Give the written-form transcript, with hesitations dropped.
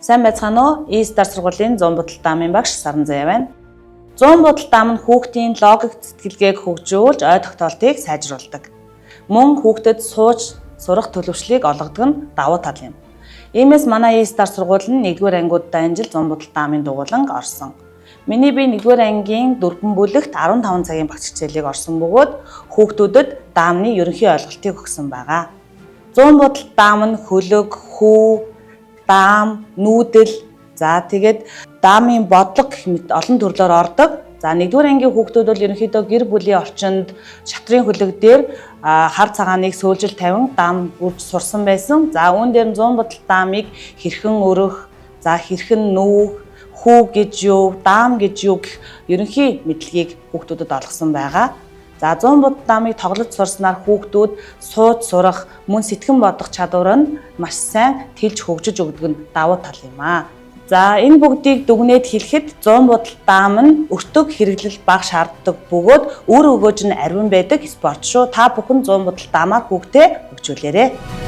Сайн байцгаана уу? E-Star сургуулийн 100 бодол даамын багш Саранзаа байна. 100 бодол даам нь хүүхдийн логик сэтгэлгээг хөгжүүлж, ой тогтоолтыг сайжруулдаг. Мөн хүүхдэд сууж сурах төлөвшлийг олгодог нь давуу тал юм. Иймээс манай E-Star сургууль нь 1-р ангиудаа энэ жил 100 бодол даамын дугууланг орсон. Миний бие 1-р ангийн 4 бүлэгт 15 цагийн багц хичээлийг орсон бөгөөд хүүхдүүдэд даамны ерөнхий ойлголтыг өгсөн байгаа. 100 бодол даам нь хөлөг, хүү, даам, нүүдэл, за тэгээд даамын бодлого гэх мэт олон төрлөөр ордог. За 1-р ангийн хүүхдүүд бол ерөнхийдөө гэр бүлийн орчинд шатрын хөлөг дээр хар цагааныг сөөлжил тавин даам үрж сурсан байсан. За үүн дээр 100 бодол даамыг хэрхэн өрөх, за хэрхэн нүүх, хүү гэж юу, даам гэж юу гэх ерөнхий мэдлэгийг хүүхдүүдэд олгосон байгаа. За 100 бодол даамыг тоглож сурснаар хүүхдүүд сууж сурах, мөн сэтгэн бодох чадвар нь маш сайн тэлж хөгжиж өгдөг нь давуу тал юм аа. За энэ бүгдийг дүгнээд хэлэхэд 100 бодол даам нь өртөг хэрэглэл бага шаарддаг бөгөөд үр өгөөж нь ариун байдаг спорт шүү. Та бүхэн 100 бодол даамаар хүүхдээ хөгжүүлээрэй.